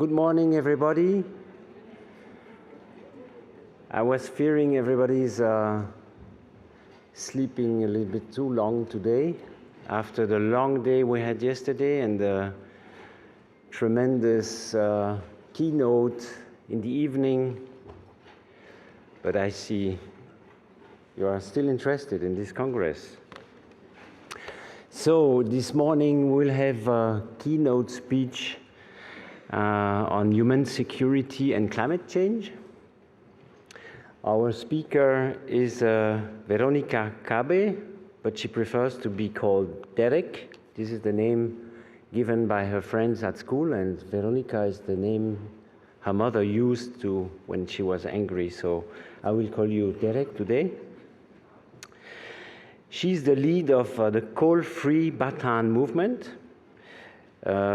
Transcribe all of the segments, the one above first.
Good morning, everybody. I was fearing everybody's sleeping a little bit too long today after the long day we had yesterday and the tremendous keynote in the evening. But I see you are still interested in this Congress. So this morning we'll have a keynote speech on human security and climate change. Our speaker is Veronica Cabe, but she prefers to be called Derek. This is the name given by her friends at school, and Veronica is the name her mother used to when she was angry, so I will call you Derek today. She's the lead of the coal-free Bataan movement,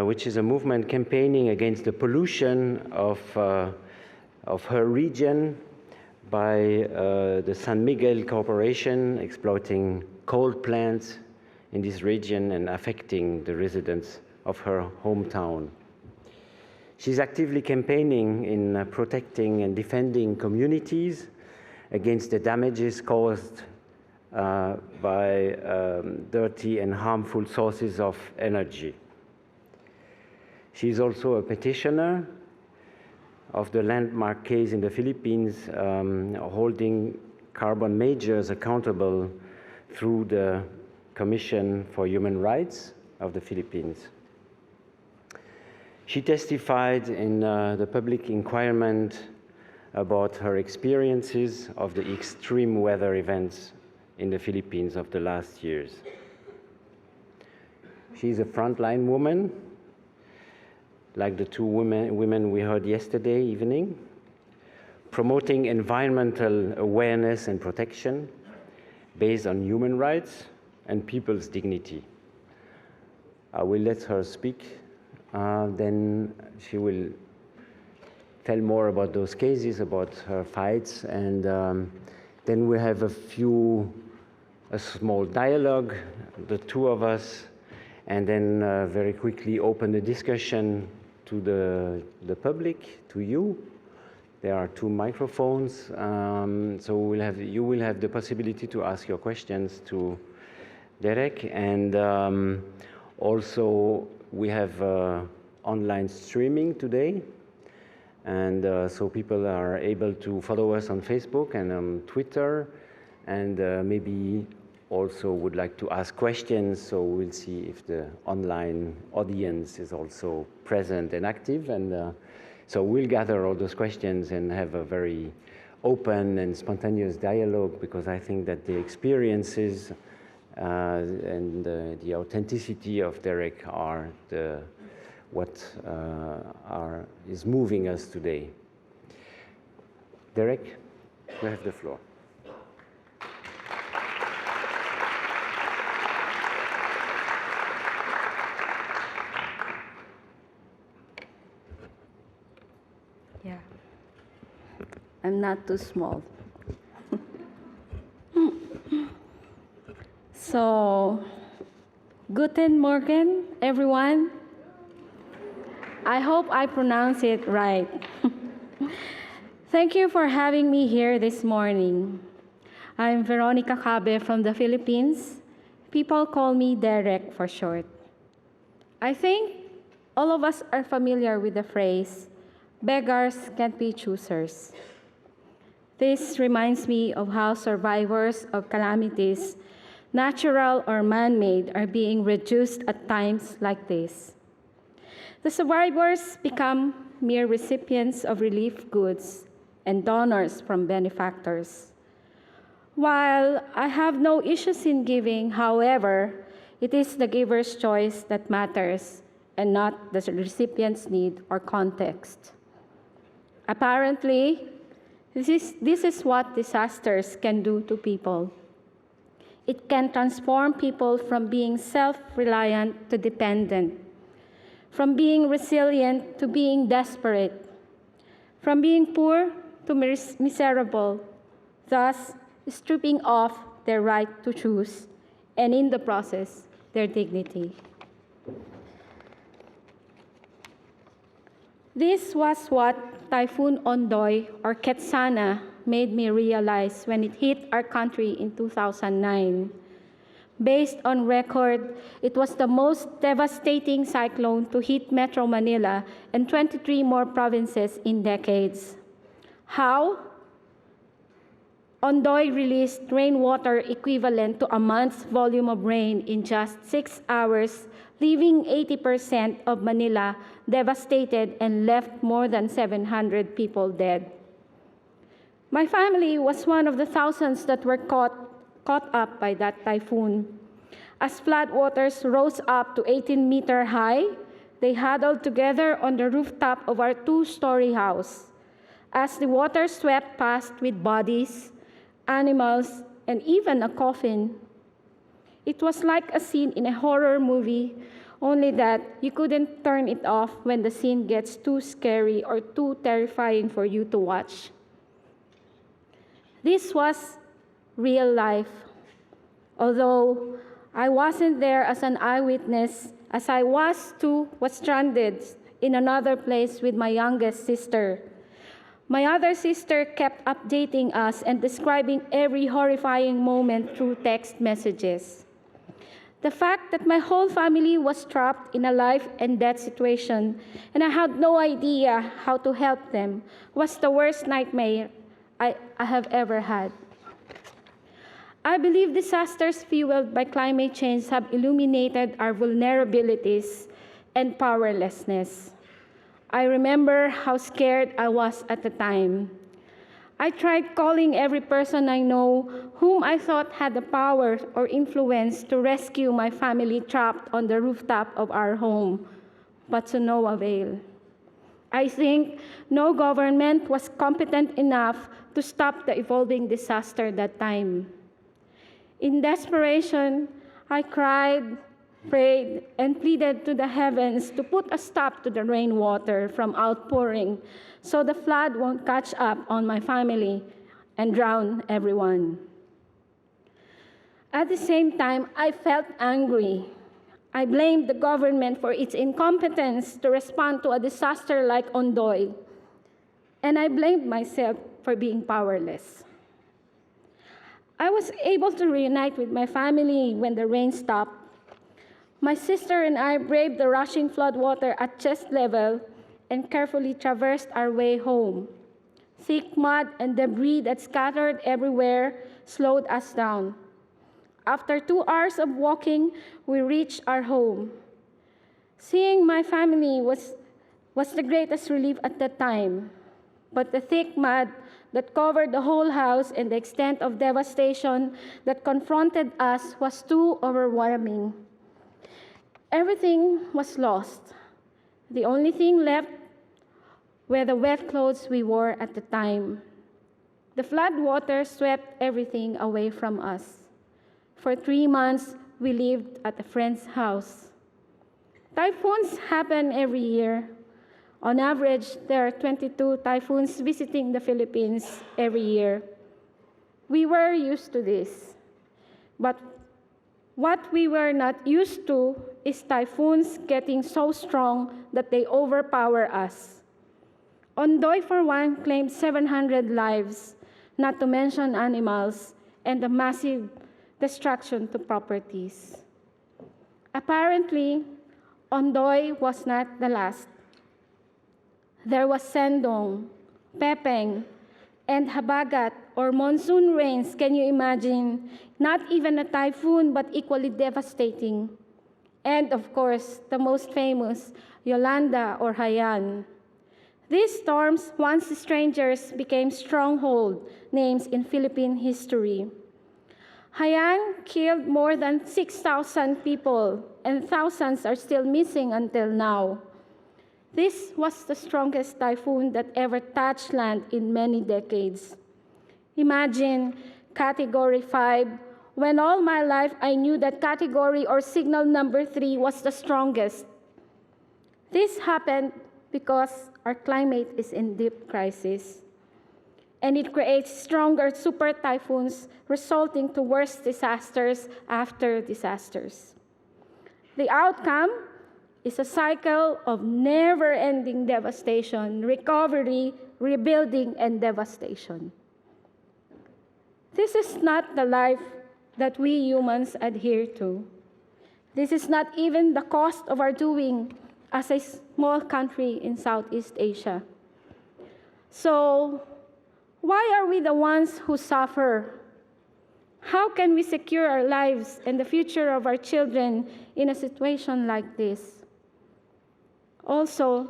which is a movement campaigning against the pollution of her region by the San Miguel Corporation exploiting coal plants in this region and affecting the residents of her hometown. She's actively campaigning in protecting and defending communities against the damages caused by dirty and harmful sources of energy. She's also a petitioner of the landmark case in the Philippines, holding carbon majors accountable through the Commission for Human Rights of the Philippines. She testified in the public inquiry about her experiences of the extreme weather events in the Philippines of the last years. She's a frontline woman, like the two women we heard yesterday evening, promoting environmental awareness and protection based on human rights and people's dignity. I will let her speak, then she will tell more about those cases, about her fights, and then we have a small dialogue, the two of us, and then very quickly open the discussion to the public, to you. There are two microphones, so you will have the possibility to ask your questions to Derek, and also we have online streaming today, and so people are able to follow us on Facebook and on Twitter, and maybe also would like to ask questions, so we'll see if the online audience is also present and active, and so we'll gather all those questions and have a very open and spontaneous dialogue, because I think that the experiences and the authenticity of Derek are what is moving us today. Derek, you have the floor. Yeah, I'm not too small. So, Guten Morgen, everyone. I hope I pronounce it right. Thank you for having me here this morning. I'm Veronica Cabe from the Philippines. People call me Derek for short. I think all of us are familiar with the phrase, beggars can't be choosers. This reminds me of how survivors of calamities, natural or man-made, are being reduced at times like this. The survivors become mere recipients of relief goods and donors from benefactors. While I have no issues in giving, however, it is the giver's choice that matters and not the recipient's need or context. Apparently, this is what disasters can do to people. It can transform people from being self-reliant to dependent, from being resilient to being desperate, from being poor to miserable, thus stripping off their right to choose, and in the process, their dignity. This was what Typhoon Ondoy, or Ketsana, made me realize when it hit our country in 2009. Based on record, it was the most devastating cyclone to hit Metro Manila and 23 more provinces in decades. How? Ondoy released rainwater equivalent to a month's volume of rain in just 6 hours, leaving 80% of Manila devastated and left more than 700 people dead. My family was one of the thousands that were caught up by that typhoon. As floodwaters rose up to 18-meter high, they huddled together on the rooftop of our 2-story house. As the water swept past with bodies, animals, and even a coffin, it was like a scene in a horror movie, only that you couldn't turn it off when the scene gets too scary or too terrifying for you to watch. This was real life. Although I wasn't there as an eyewitness, as I was stranded in another place with my youngest sister. My other sister kept updating us and describing every horrifying moment through text messages. The fact that my whole family was trapped in a life and death situation, and I had no idea how to help them, was the worst nightmare I have ever had. I believe disasters fueled by climate change have illuminated our vulnerabilities and powerlessness. I remember how scared I was at the time. I tried calling every person I know whom I thought had the power or influence to rescue my family trapped on the rooftop of our home, but to no avail. I think no government was competent enough to stop the evolving disaster that time. In desperation, I cried, prayed, and pleaded to the heavens to put a stop to the rainwater from outpouring so the flood won't catch up on my family and drown everyone. At the same time, I felt angry. I blamed the government for its incompetence to respond to a disaster like Ondoy, and I blamed myself for being powerless. I was able to reunite with my family when the rain stopped. My sister and I braved the rushing floodwater at chest level and carefully traversed our way home. Thick mud and debris that scattered everywhere slowed us down. After 2 hours of walking, we reached our home. Seeing my family was the greatest relief at the time, but the thick mud that covered the whole house and the extent of devastation that confronted us was too overwhelming. Everything was lost. The only thing left were the wet clothes we wore at the time. The floodwater swept everything away from us. For 3 months, we lived at a friend's house. Typhoons happen every year. On average, there are 22 typhoons visiting the Philippines every year. We were used to this. But what we were not used to is typhoons getting so strong that they overpower us. Ondoy, for one, claimed 700 lives, not to mention animals, and a massive destruction to properties. Apparently, Ondoy was not the last. There was Sendong, Pepeng, and Habagat, or monsoon rains, can you imagine? Not even a typhoon, but equally devastating. And of course, the most famous, Yolanda or Haiyan. These storms, once strangers, became stronghold names in Philippine history. Haiyan killed more than 6,000 people, and thousands are still missing until now. This was the strongest typhoon that ever touched land in many decades. Imagine Category 5, when all my life I knew that category or signal number 3 was the strongest. This happened because our climate is in deep crisis, and it creates stronger super typhoons, resulting to worse disasters after disasters. The outcome is a cycle of never-ending devastation, recovery, rebuilding, and devastation. This is not the life that we humans adhere to. This is not even the cost of our doing as a small country in Southeast Asia. So, why are we the ones who suffer? How can we secure our lives and the future of our children in a situation like this? Also,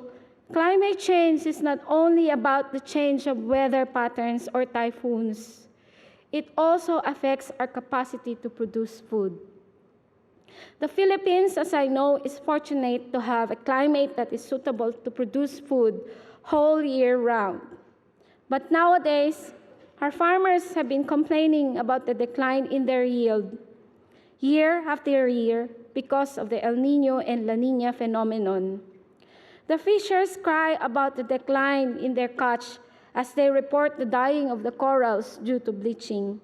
climate change is not only about the change of weather patterns or typhoons. It also affects our capacity to produce food. The Philippines, as I know, is fortunate to have a climate that is suitable to produce food whole year round. But nowadays, our farmers have been complaining about the decline in their yield year after year because of the El Niño and La Niña phenomenon. The fishers cry about the decline in their catch as they report the dying of the corals due to bleaching.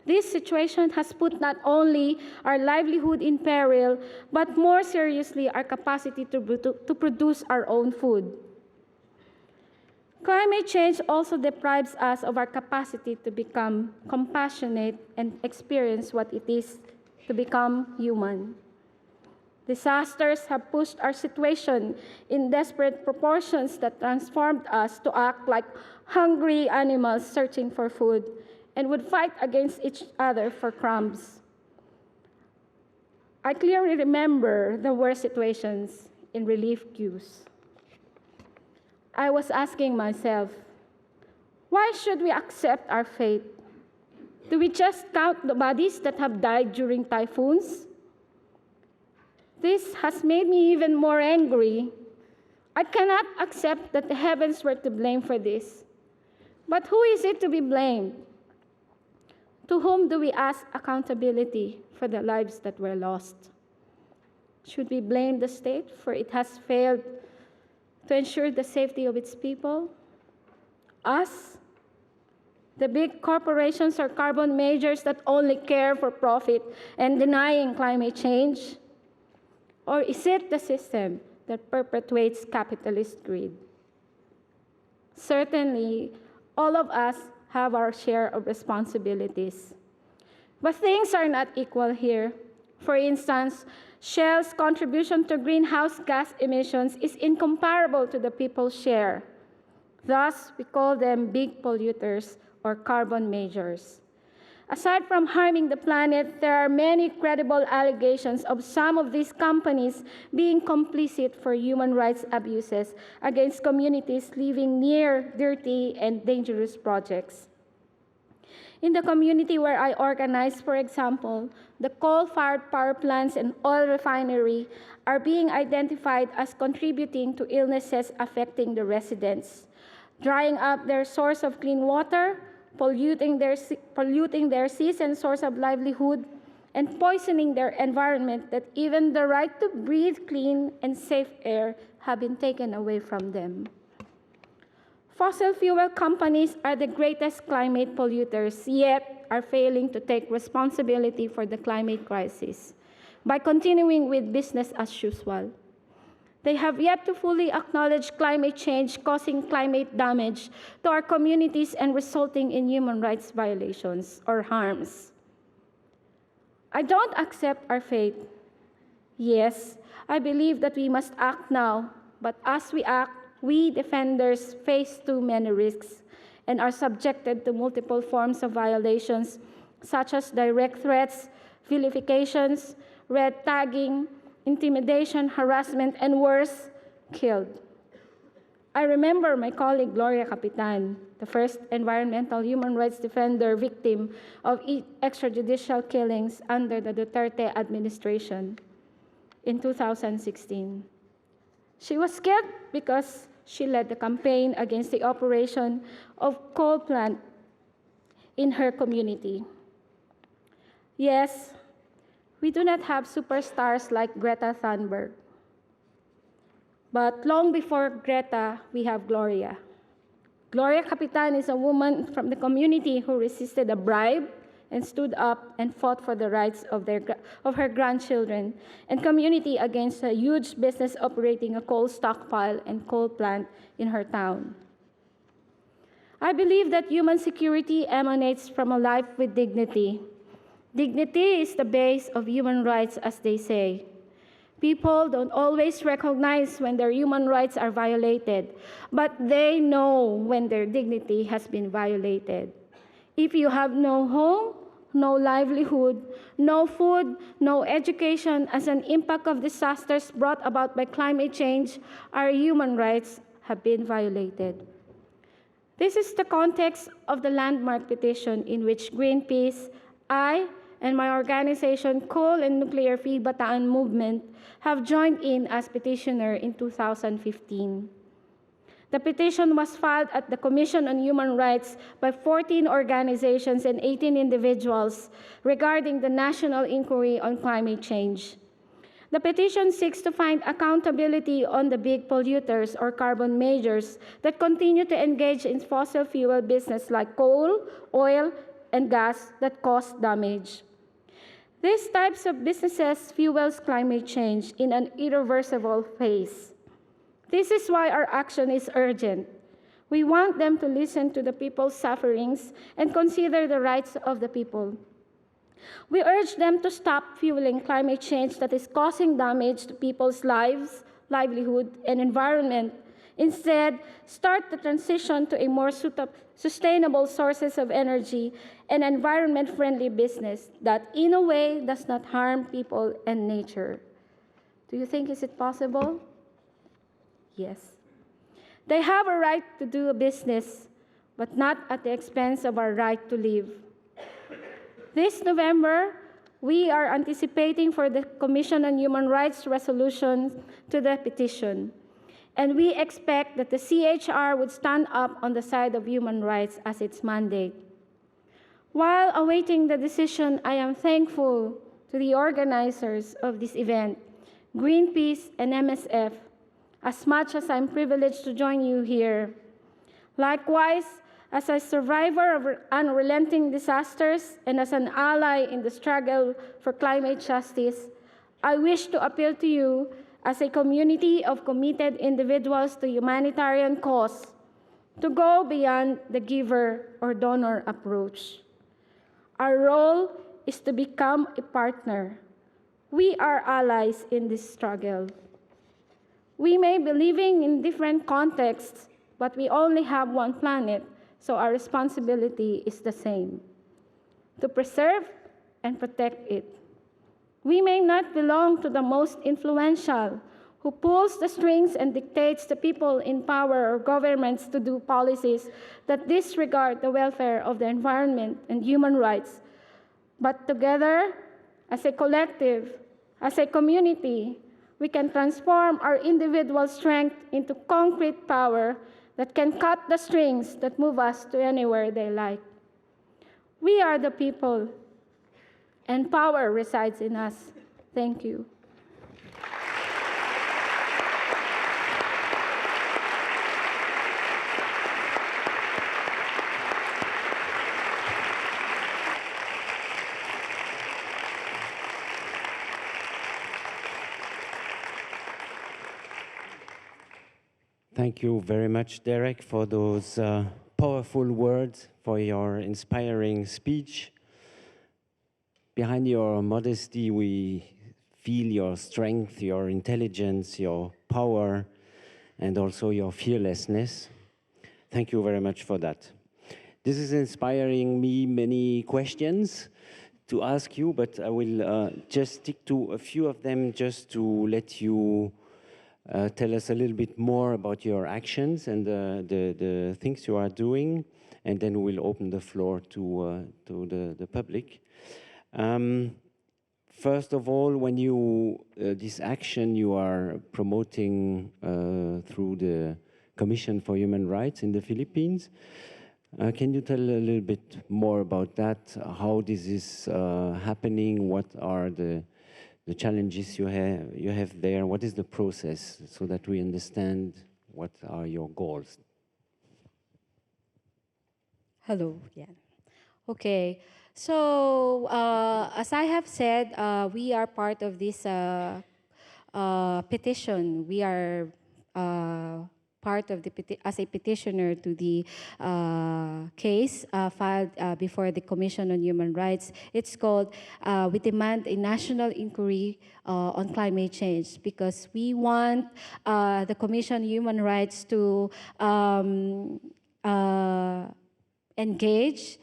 This situation has put not only our livelihood in peril, but more seriously, our capacity to produce our own food. Climate change also deprives us of our capacity to become compassionate and experience what it is to become human. Disasters have pushed our situation in desperate proportions that transformed us to act like hungry animals searching for food and would fight against each other for crumbs. I clearly remember the worst situations in relief queues. I was asking myself, why should we accept our fate? Do we just count the bodies that have died during typhoons? This has made me even more angry. I cannot accept that the heavens were to blame for this. But who is it to be blamed? To whom do we ask accountability for the lives that were lost? Should we blame the state for it has failed to ensure the safety of its people? Us? The big corporations or carbon majors that only care for profit and denying climate change? Or is it the system that perpetuates capitalist greed? Certainly, all of us have our share of responsibilities. But things are not equal here. For instance, Shell's contribution to greenhouse gas emissions is incomparable to the people's share. Thus, we call them big polluters or carbon majors. Aside from harming the planet, there are many credible allegations of some of these companies being complicit for human rights abuses against communities living near dirty and dangerous projects. In the community where I organize, for example, the coal-fired power plants and oil refinery are being identified as contributing to illnesses affecting the residents, drying up their source of clean water, polluting their seas and source of livelihood, and poisoning their environment that even the right to breathe clean and safe air have been taken away from them. Fossil fuel companies are the greatest climate polluters, yet are failing to take responsibility for the climate crisis by continuing with business as usual. They have yet to fully acknowledge climate change causing climate damage to our communities and resulting in human rights violations or harms. I don't accept our fate. Yes, I believe that we must act now, but as we act, we defenders face too many risks and are subjected to multiple forms of violations, such as direct threats, vilifications, red tagging, intimidation, harassment, and worse, killed. I remember my colleague Gloria Capitan, the first environmental human rights defender victim of extrajudicial killings under the Duterte administration in 2016. She was killed because she led the campaign against the operation of coal plant in her community. Yes, we do not have superstars like Greta Thunberg. But long before Greta, we have Gloria. Gloria Capitan is a woman from the community who resisted a bribe and stood up and fought for the rights of her grandchildren and community against a huge business operating a coal stockpile and coal plant in her town. I believe that human security emanates from a life with dignity. Dignity is the base of human rights, as they say. People don't always recognize when their human rights are violated, but they know when their dignity has been violated. If you have no home, no livelihood, no food, no education as an impact of disasters brought about by climate change, our human rights have been violated. This is the context of the landmark petition in which Greenpeace, I, and my organization, Coal and Nuclear Free Bataan Movement, have joined in as petitioner in 2015. The petition was filed at the Commission on Human Rights by 14 organizations and 18 individuals regarding the National Inquiry on Climate Change. The petition seeks to find accountability on the big polluters or carbon majors that continue to engage in fossil fuel business like coal, oil, and gas that cause damage. These types of businesses fuels climate change in an irreversible phase. This is why our action is urgent. We want them to listen to the people's sufferings and consider the rights of the people. We urge them to stop fueling climate change that is causing damage to people's lives, livelihood, and environment. Instead, start the transition to a more sustainable sources of energy and environment-friendly business that, in a way, does not harm people and nature. Do you think is it possible? Yes. They have a right to do a business, but not at the expense of our right to live. This November, we are anticipating for the Commission on Human Rights resolution to the petition. And we expect that the CHR would stand up on the side of human rights as its mandate. While awaiting the decision, I am thankful to the organizers of this event, Greenpeace and MSF, as much as I'm privileged to join you here. Likewise, as a survivor of unrelenting disasters and as an ally in the struggle for climate justice, I wish to appeal to you as a community of committed individuals to humanitarian cause, to go beyond the giver or donor approach. Our role is to become a partner. We are allies in this struggle. We may be living in different contexts, but we only have one planet, so our responsibility is the same, to preserve and protect it. We may not belong to the most influential, who pulls the strings and dictates to people in power or governments to do policies that disregard the welfare of the environment and human rights. But together, as a collective, as a community, we can transform our individual strength into concrete power that can cut the strings that move us to anywhere they like. We are the people, and power resides in us. Thank you. Thank you very much, Derek, for those powerful words, for your inspiring speech. Behind your modesty, we feel your strength, your intelligence, your power, and also your fearlessness. Thank you very much for that. This is inspiring me many questions to ask you, but I will just stick to a few of them just to let you tell us a little bit more about your actions and the things you are doing, and then we'll open the floor to the public. First of all, when you, this action you are promoting through the Commission for Human Rights in the Philippines, can you tell a little bit more about that, how this is happening, what are the challenges you have there, what is the process, so that we understand what are your goals? Hello, yeah. Okay, So, as I have said, we are part of this petition. We are part of the as a petitioner to the case filed before the Commission on Human Rights. It's called "We Demand a National Inquiry on Climate Change," because we want the Commission on Human Rights to engage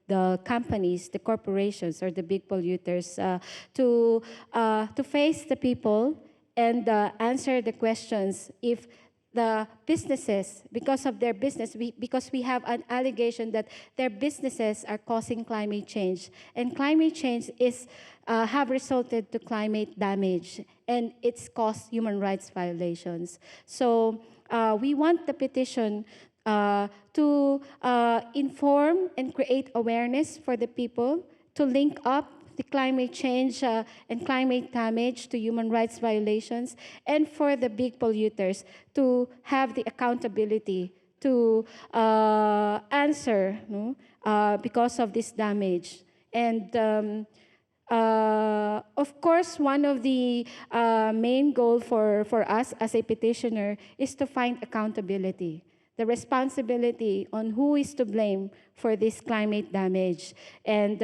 the companies, the corporations, or the big polluters to face the people and answer the questions if the businesses, because of their business, because we have an allegation that their businesses are causing climate change, and climate change is have resulted to climate damage, and it's caused human rights violations. So we want the petition to inform and create awareness for the people, to link up the climate change and climate damage to human rights violations, and for the big polluters to have the accountability to answer because of this damage. And of course, one of the main goals for us as a petitioner is to find accountability, the responsibility on who is to blame for this climate damage. And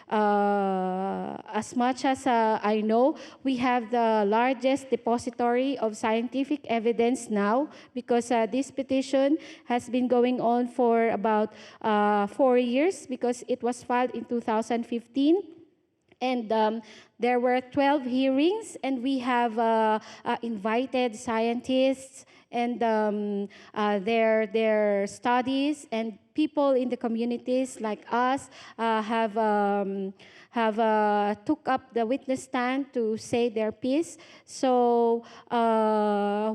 as much as I know, we have the largest depository of scientific evidence now, because this petition has been going on for about 4 years, because it was filed in 2015. And there were 12 hearings, and we have invited scientists and their studies, and people in the communities like us have took up the witness stand to say their piece. So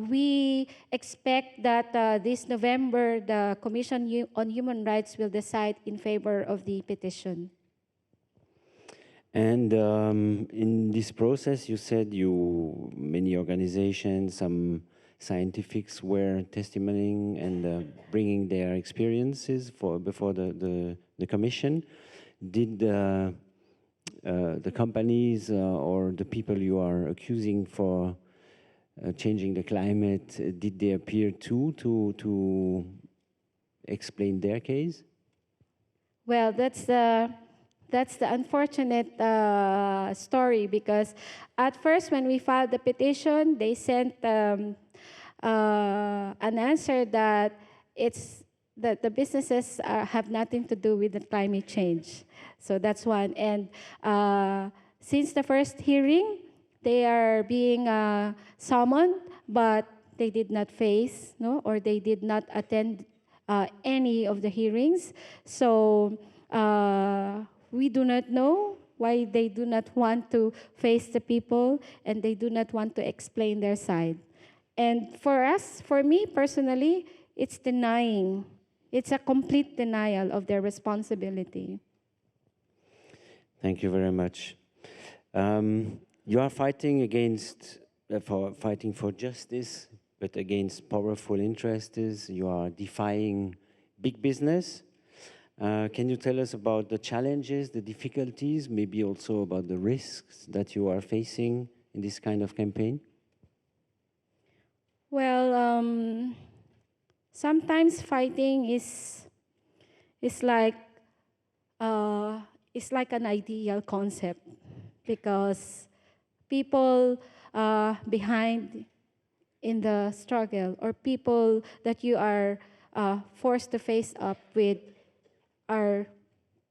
we expect that this November, the Commission on Human Rights will decide in favor of the petition. And in this process, you said many organizations, some scientifics were testimonying and bringing their experiences before the commission. Did the companies or the people you are accusing for changing the climate, did they appear too to explain their case? Well, that's the unfortunate story, because at first when we filed the petition, they sent an answer that the businesses have nothing to do with the climate change. So that's one. And since the first hearing, they are being summoned, but they did not face, or they did not attend any of the hearings. So we do not know why they do not want to face the people, and they do not want to explain their side. And for me personally, it's denying. It's a complete denial of their responsibility. Thank you very much. You are fighting fighting for justice, but against powerful interests. You are defying big business. Can you tell us about the challenges, the difficulties, maybe also about the risks that you are facing in this kind of campaign? Well, sometimes fighting is like an ideal concept, because people behind in the struggle, or people that you are forced to face up with, are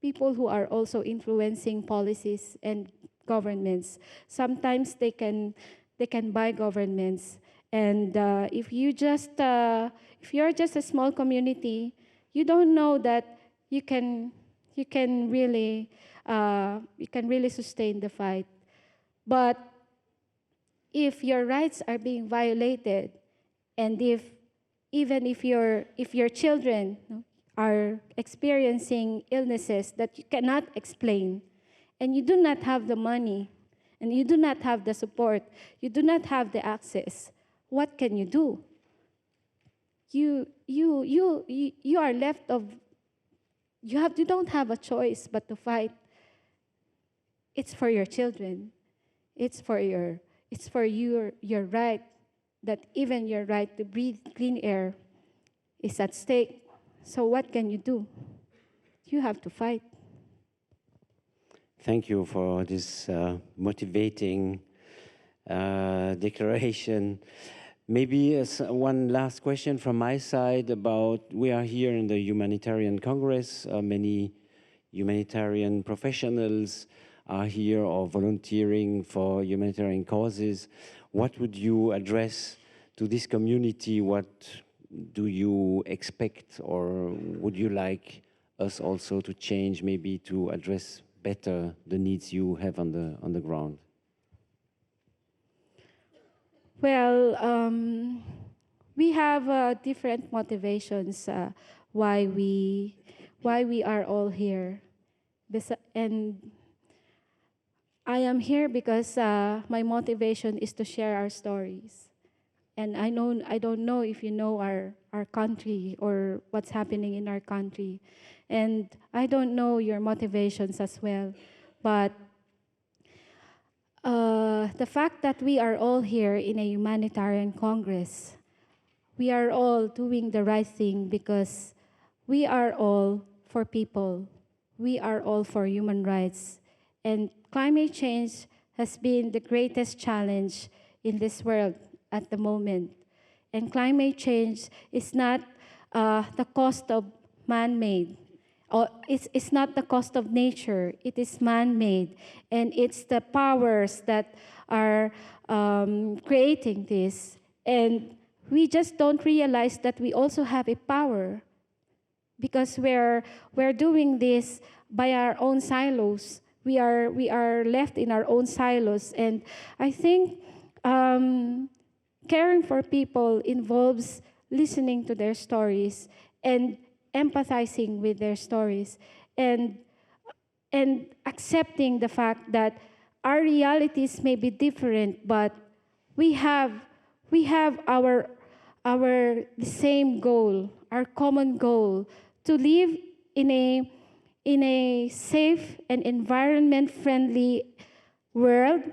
people who are also influencing policies and governments. Sometimes they can buy governments, and if you're just a small community, you don't know that you can really sustain the fight. But if your rights are being violated, and even if your children are experiencing illnesses that you cannot explain, and you do not have the money, and you do not have the support, you do not have the access, what can you do? You are left you don't have a choice but to fight. It's for your children. It's for your right, that even your right to breathe clean air is at stake. So what can you do? You have to fight. Thank you for this motivating declaration. Maybe one last question from my side about, we are here in the Humanitarian Congress. Many humanitarian professionals are here or volunteering for humanitarian causes. What would you address to this community? What do you expect, or would you like us also to change, maybe to address better the needs you have on the ground? Well, we have different motivations why we are all here, and I am here because my motivation is to share our stories. And I don't know if you know our country or what's happening in our country, and I don't know your motivations as well, but the fact that we are all here in a humanitarian congress, we are all doing the right thing because we are all for people. We are all for human rights. And climate change has been the greatest challenge in this world at the moment. And climate change is not the cost of man-made. Or it's not the cost of nature, it is man-made. And it's the powers that are creating this. And we just don't realize that we also have a power, because we're doing this by our own silos. We are left in our own silos. And I think caring for people involves listening to their stories and empathizing with their stories, and accepting the fact that our realities may be different, but we have our the same goal, our common goal, to live in a safe and environment-friendly world,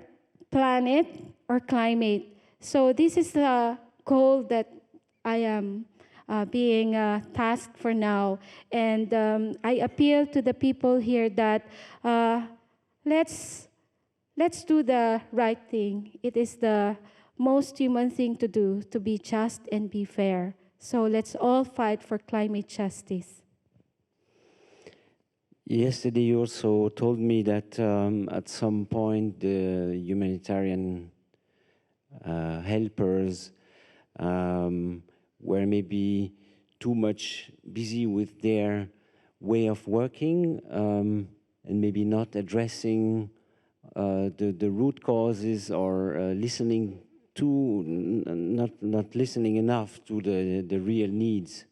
planet, or climate. So this is the goal that I am being tasked for now. And I appeal to the people here that let's do the right thing. It is the most human thing to do, to be just and be fair. So let's all fight for climate justice. Yesterday you also told me that at some point the humanitarian helpers were maybe too much busy with their way of working and maybe not addressing the root causes, or listening to, not listening enough to the real needs.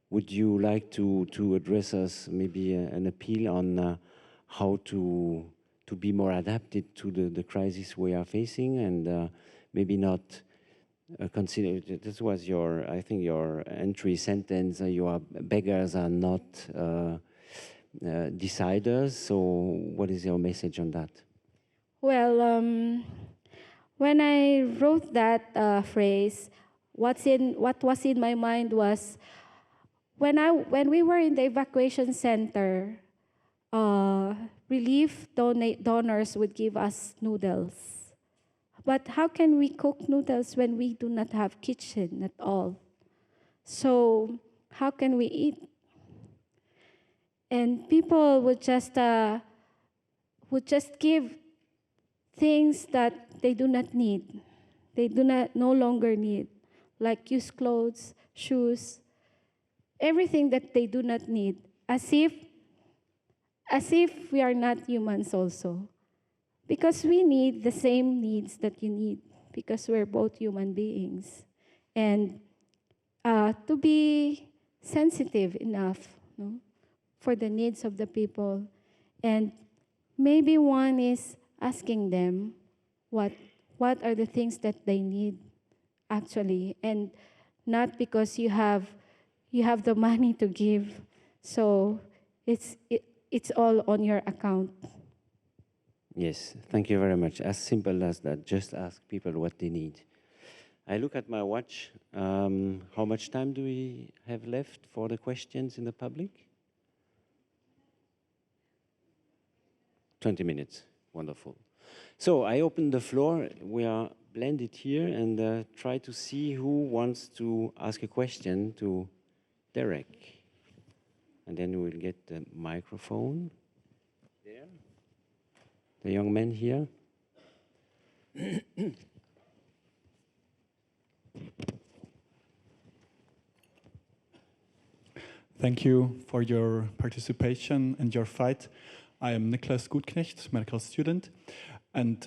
Would you like to address us, maybe an appeal on how to be more adapted to the crisis we are facing, and maybe not consider, this was your, I think your entry sentence, your beggars are not deciders. So what is your message on that? Well, when I wrote that phrase, what was in my mind was, when we were in the evacuation center, relief donors would give us noodles. But how can we cook noodles when we do not have kitchen at all? So how can we eat? And people would just give things that they do not need. They no longer need, like used clothes, shoes, everything that they do not need, as if we are not humans also. Because we need the same needs that you need, because we're both human beings. And to be sensitive enough, no, for the needs of the people. And maybe one is asking them what are the things that they need actually, and not because you have the money to give. So it's all on your account. Yes, thank you very much. As simple as that. Just ask people what they need. I look at my watch. How much time do we have left for the questions in the public? 20 minutes. Wonderful. So I open the floor. We are blended here and try to see who wants to ask a question to Derek. And then we'll get the microphone. There. The young man here. Thank you for your participation and your fight. I am Niklas Gutknecht, medical student, and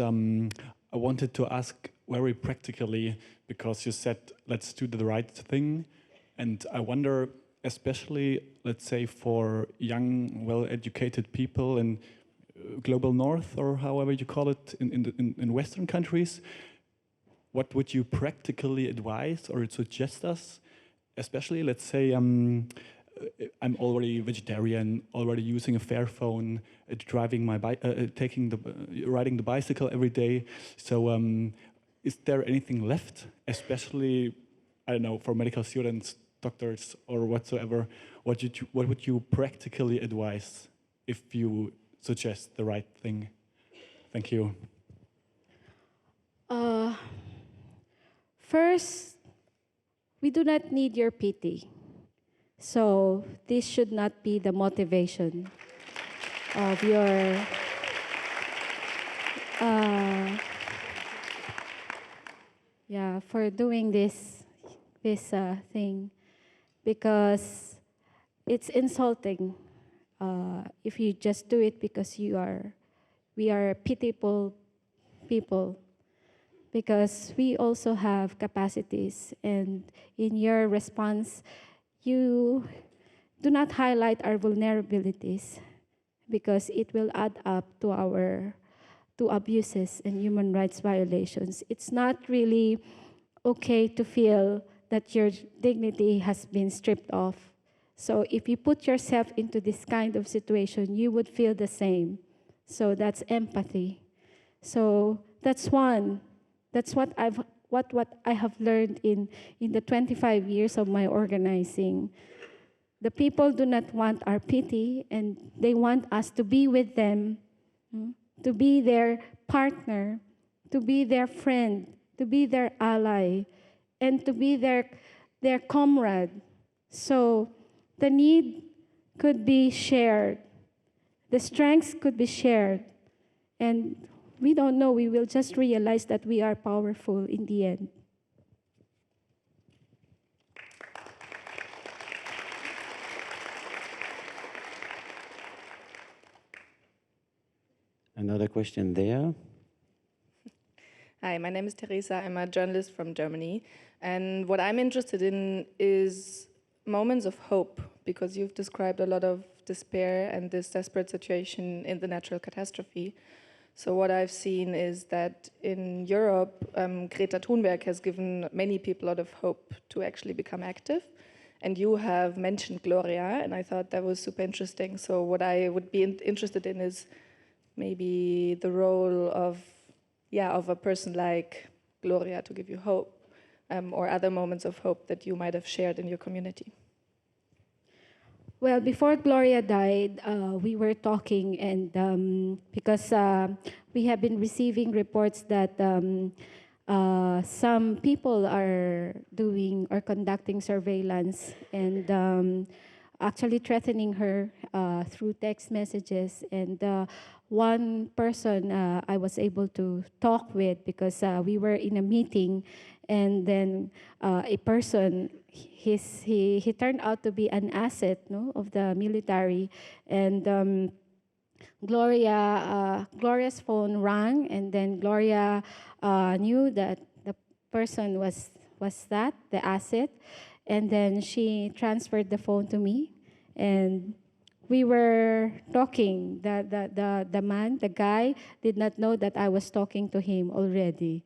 I wanted to ask very practically, because you said, let's do the right thing, and I wonder, especially, let's say, for young, well-educated people in global north, or however you call it, in Western countries, what would you practically advise or suggest us? Especially, let's say, I'm already vegetarian, already using a Fairphone, driving my riding the bicycle every day. So, is there anything left? Especially, I don't know, for medical students, doctors, or whatsoever. What would you practically advise if you suggest the right thing? Thank you. First, we do not need your pity. So this should not be the motivation of your for doing this thing, because it's insulting if you just do it because we are pitiful people, because we also have capacities, and in your response, you do not highlight our vulnerabilities, because it will add up to abuses and human rights violations. It's not really okay to feel that your dignity has been stripped off. So if you put yourself into this kind of situation, you would feel the same. So that's empathy. So that's one. That's what I have learned in the 25 years of my organizing. The people do not want our pity, and they want us to be with them, to be their partner, to be their friend, to be their ally, and to be their comrade. So the need could be shared. The strengths could be shared. And we don't know, we will just realize that we are powerful in the end. Another question there. Hi, my name is Teresa. I'm a journalist from Germany. And what I'm interested in is moments of hope, because you've described a lot of despair and this desperate situation in the natural catastrophe. So what I've seen is that in Europe, Greta Thunberg has given many people a lot of hope to actually become active. And you have mentioned Gloria, and I thought that was super interesting. So what I would be interested in is maybe the role of a person like Gloria to give you hope, or other moments of hope that you might have shared in your community. Well, before Gloria died, we were talking, and because we have been receiving reports that some people are doing or conducting surveillance and actually threatening her through text messages. And one person I was able to talk with, because we were in a meeting, and then a person, he turned out to be an asset, no, of the military, and Gloria's phone rang, and then Gloria knew that the person was the asset, and then she transferred the phone to me, and we were talking. The guy did not know that I was talking to him already.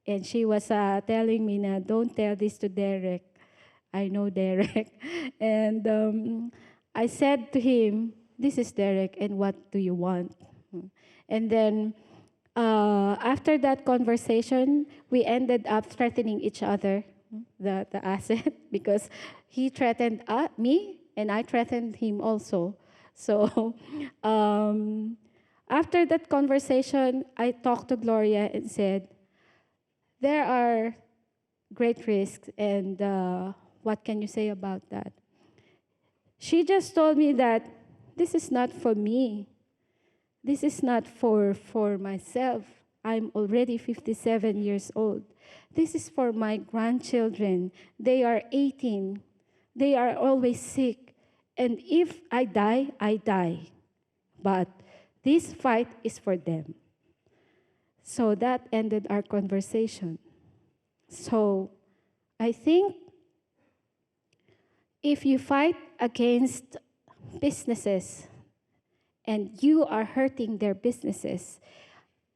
And she was telling me, na, don't tell this to Derek. I know Derek. And I said to him, this is Derek, and what do you want? And then after that conversation, we ended up threatening each other, the asset, because he threatened me, and I threatened him also. So after that conversation, I talked to Gloria and said, there are great risks, and what can you say about that? She just told me that this is not for me. This is not for myself. I'm already 57 years old. This is for my grandchildren. They are 18. They are always sick. And if I die, I die. But this fight is for them. So that ended our conversation. So I think if you fight against businesses and you are hurting their businesses,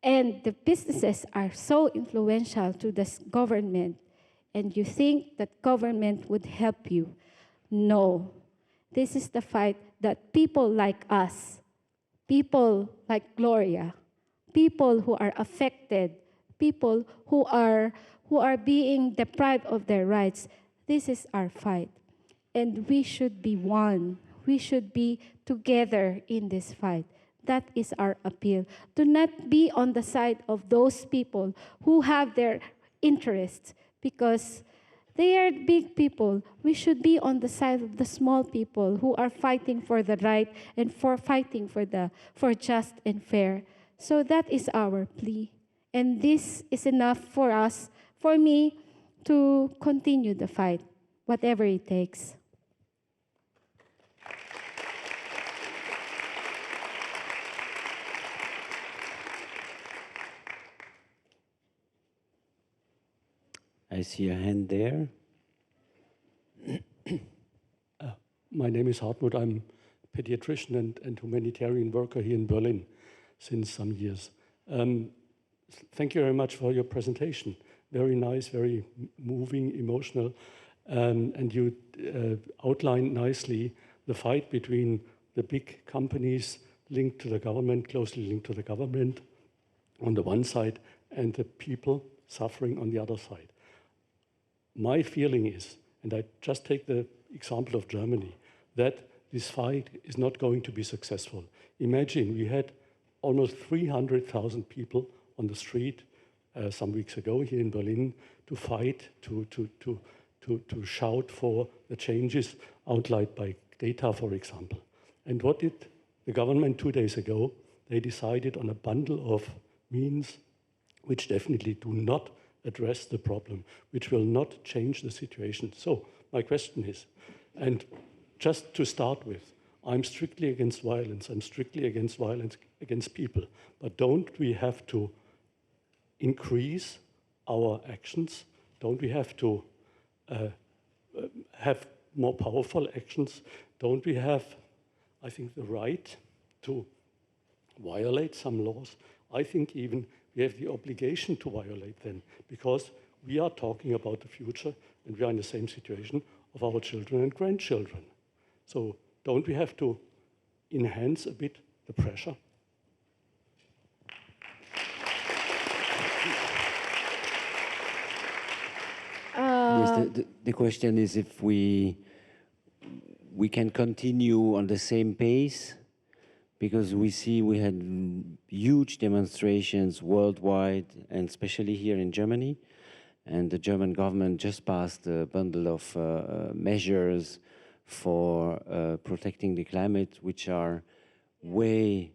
and the businesses are so influential to the government, and you think that government would help you, no. This is the fight that people like us, people like Gloria, people who are affected, people who are being deprived of their rights, this is our fight. And we should be one. We should be together in this fight. That is our appeal. Do not be on the side of those people who have their interests, because they are big people. We should be on the side of the small people who are fighting for the right and for fighting for just and fair. So that is our plea. And this is enough for us, for me, to continue the fight, whatever it takes. I see a hand there. My name is Harper. I'm a pediatrician and humanitarian worker here in Berlin since some years. Thank you very much for your presentation. Very nice, very moving, emotional. And you outlined nicely the fight between the big companies linked to the government, closely linked to the government on the one side, and the people suffering on the other side. My feeling is, and I just take the example of Germany, that this fight is not going to be successful. Imagine we had almost 300,000 people on the street some weeks ago here in Berlin to fight, to shout for the changes outlined by data, for example. And what did the government 2 days ago? They decided on a bundle of means which definitely do not address the problem, which will not change the situation. So my question is, and just to start with, I'm strictly against violence. I'm strictly against violence against people. But don't we have to increase our actions? Don't we have to have more powerful actions? Don't we have, I think, the right to violate some laws? I think even we have the obligation to violate them, because we are talking about the future and we are in the same situation of our children and grandchildren. So don't we have to enhance a bit the pressure? Yes, the question is if we can continue on the same pace, because we see we had huge demonstrations worldwide, and especially here in Germany. And the German government just passed a bundle of measures for protecting the climate, which are way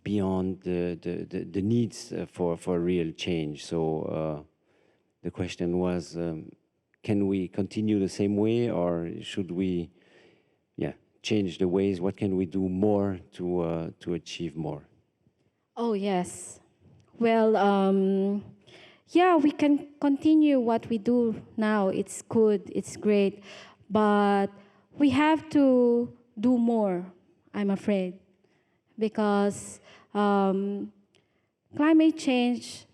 beyond the needs for real change. So the question was, can we continue the same way, or should we change the ways? What can we do more to achieve more? Oh, yes. Well, yeah, we can continue what we do now. It's good, it's great. But we have to do more, I'm afraid. Because climate change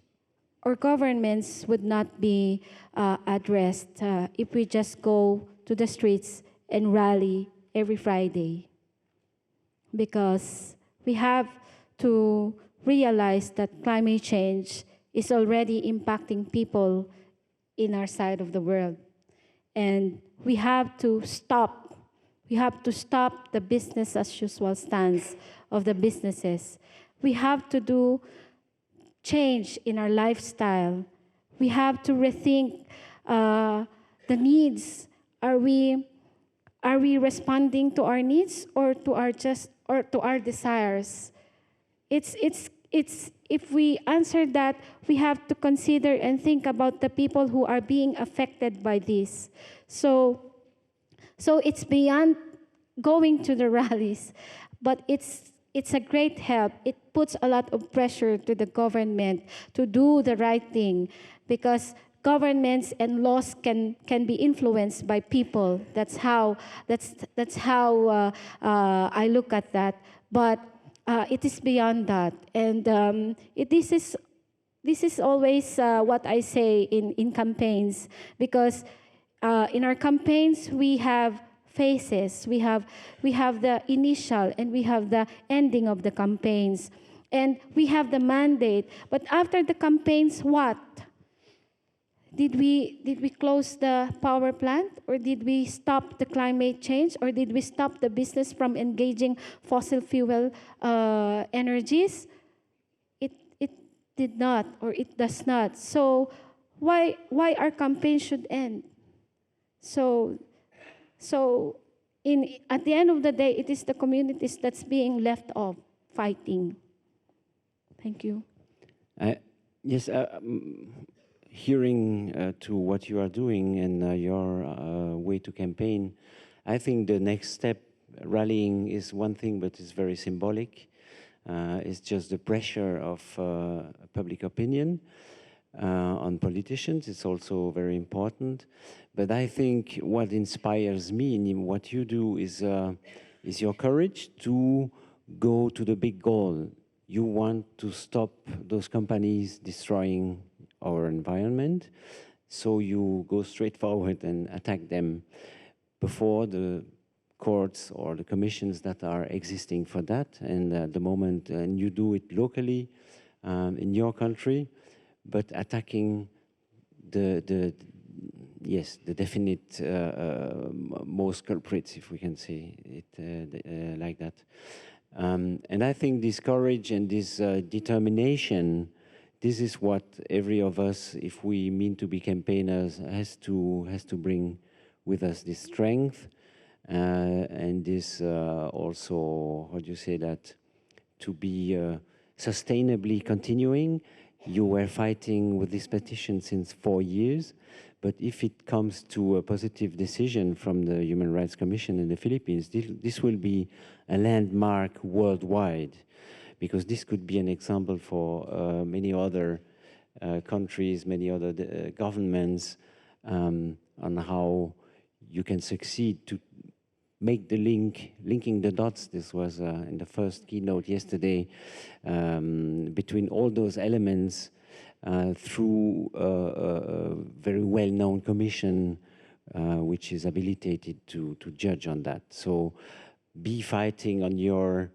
or governments would not be addressed if we just go to the streets and rally every Friday. because we have to realize that climate change is already impacting people in our side of the world. And we have to stop. We have to stop the business as usual stance of the businesses. We have to do change in our lifestyle. We have to rethink the needs. Are we responding to our needs or to our desires? If we answer that, we have to consider and think about the people who are being affected by this. So it's beyond going to the rallies, but it's a great help. It puts a lot of pressure to the government to do the right thing, because governments and laws can be influenced by people. That's how I look at that. But it is beyond that, and this is always what I say in campaigns, because in our campaigns we have phases. We have the initial and we have the ending of the campaigns, and we have the mandate. But after the campaigns, what? Did we close the power plant, or did we stop the climate change, or did we stop the business from engaging fossil fuel energies? It did not, or it does not. So why our campaign should end? So at the end of the day, it is the communities that's being left off fighting. Thank you. Yes. Hearing to what you are doing and your way to campaign, I think the next step, rallying is one thing, but it's very symbolic. It's just the pressure of public opinion on politicians. It's also very important. But I think what inspires me in what you do is your courage to go to the big goal. You want to stop those companies destroying our environment, so you go straight forward and attack them before the courts or the commissions that are existing for that. And at the moment, and you do it locally in your country, but attacking the definite most culprits, if we can say it like that. And I think this courage and this determination, this is what every of us, if we mean to be campaigners, has to bring with us, this strength and this also, how do you say that, to be sustainably continuing. You were fighting with this petition since 4 years, but if it comes to a positive decision from the Human Rights Commission in the Philippines, this will be a landmark worldwide, because this could be an example for many other countries, many other governments, on how you can succeed to make the linking the dots. This was in the first keynote yesterday, between all those elements through a very well-known commission which is habilitated to judge on that. So be fighting on your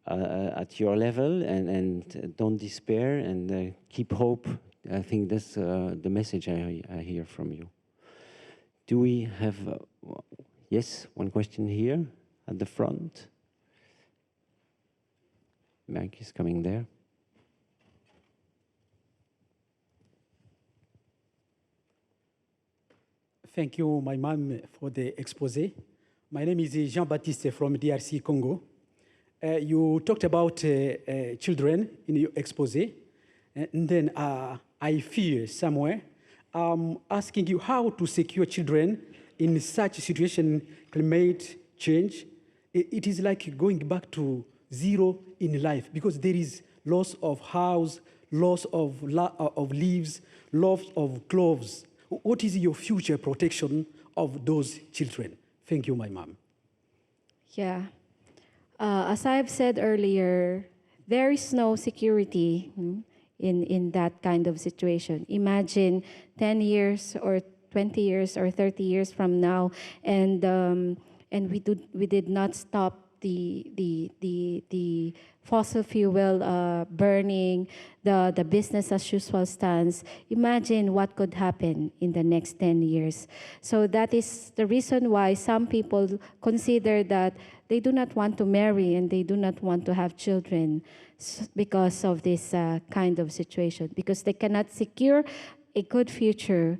at your level, and don't despair, and keep hope. I think that's the message I hear from you. Do we have, yes, one question here at the front. Mike is coming there. Thank you, my mom, for the expose. My name is Jean-Baptiste from DRC, Congo. You talked about children in your expose, and then I fear somewhere, asking you how to secure children in such a situation, climate change. It is like going back to zero in life, because there is loss of house, loss of leaves, loss of clothes. What is your future protection of those children? Thank you, my mom. Yeah. As I've said earlier, there is no security in that kind of situation. Imagine 10 years or 20 years or 30 years from now, and we did not stop the fossil fuel burning, the business as usual stance, imagine what could happen in the next 10 years. So that is the reason why some people consider that they do not want to marry and they do not want to have children because of this kind of situation, because they cannot secure a good future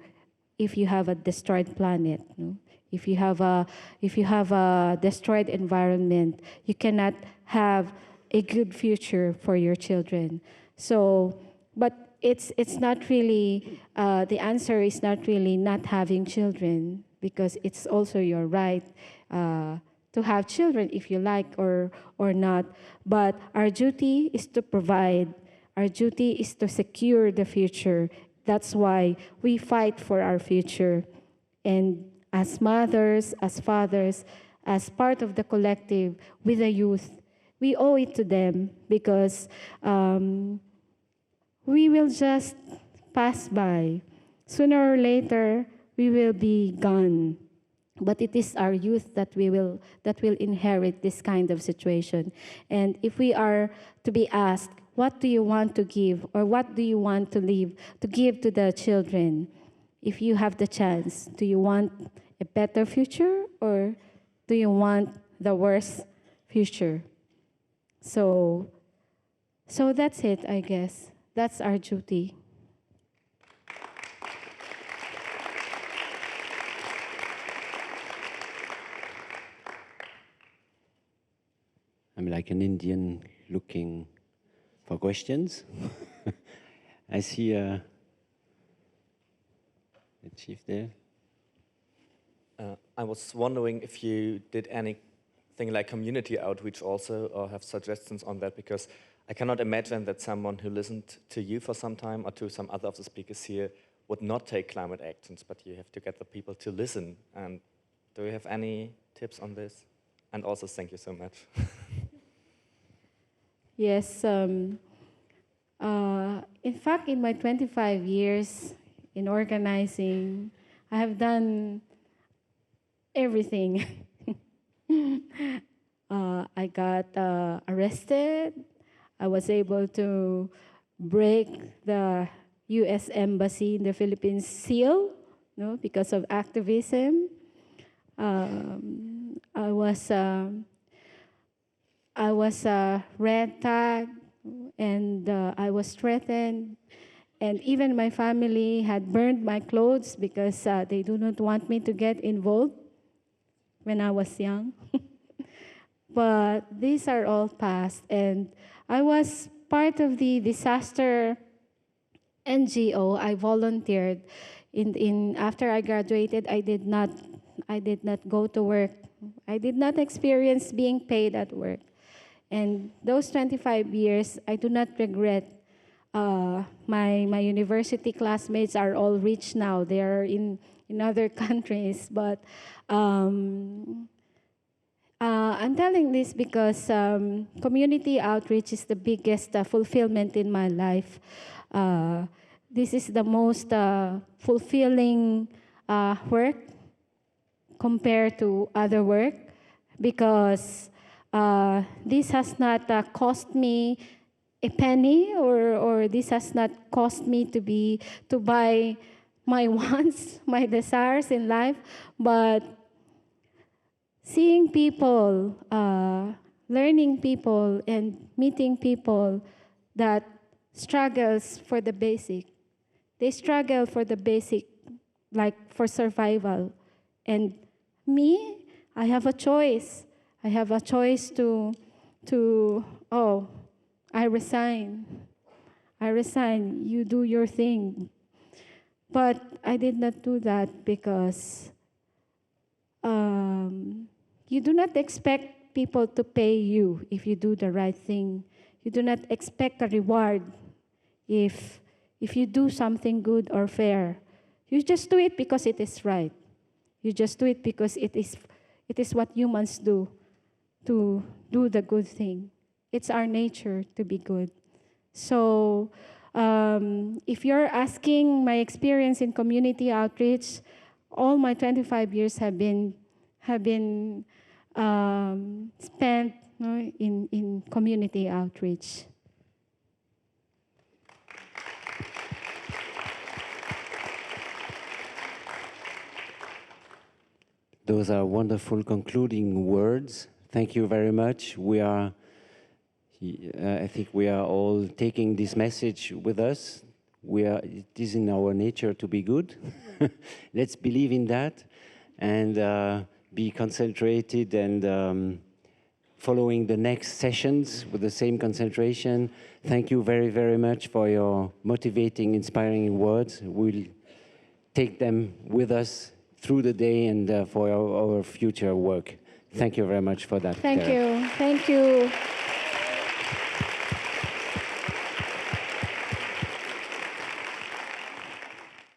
if you have a destroyed planet. No? If you have a destroyed environment, you cannot have a good future for your children. So, but it's not really, the answer is not really not having children, because it's also your right to have children if you like or not. But our duty is to provide. Our duty is to secure the future. That's why we fight for our future. And as mothers, as fathers, as part of the collective with the youth, we owe it to them, because we will just pass by. Sooner or later, we will be gone. But it is our youth that will inherit this kind of situation. And if we are to be asked, what do you want to give, or what do you want to give to the children? If you have the chance, do you want a better future, or do you want the worst future? So that's it, I guess. That's our duty. I'm like an Indian looking for questions. I see the chief there. I was wondering if you did anything like community outreach also, or have suggestions on that, because I cannot imagine that someone who listened to you for some time or to some other of the speakers here would not take climate actions, but you have to get the people to listen. And do you have any tips on this? And also, thank you so much. Yes. In fact, in my 25 years in organizing, I have done everything. I got arrested. I was able to break the U.S. Embassy in the Philippines seal, no, because of activism. I was red tagged, and I was threatened. And even my family had burned my clothes because they do not want me to get involved when I was young. But these are all past. And I was part of the disaster NGO. I volunteered. After I graduated, I did not go to work. I did not experience being paid at work. And those 25 years, I do not regret. My university classmates are all rich now. They are in other countries. But I'm telling this because community outreach is the biggest fulfillment in my life. This is the most fulfilling work compared to other work, because this has not cost me a penny, or this has not cost me to buy my wants, my desires in life, but seeing people, learning people, and meeting people that struggles for the basic. They struggle for the basic, like for survival. And me, I have a choice. I have a choice to I resign. I resign. You do your thing. But I did not do that because you do not expect people to pay you if you do the right thing. You do not expect a reward if you do something good or fair. You just do it because it is right. You just do it because it is what humans do, to do the good thing. It's our nature to be good. So if you're asking my experience in community outreach, all my 25 years have been spent in community outreach. Those are wonderful concluding words. Thank you very much. I think we are all taking this message with us. It is in our nature to be good. Let's believe in that and be concentrated and following the next sessions with the same concentration. Thank you very, very much for your motivating, inspiring words. We'll take them with us through the day and for our future work. Thank you very much for that. Thank you. Thank you.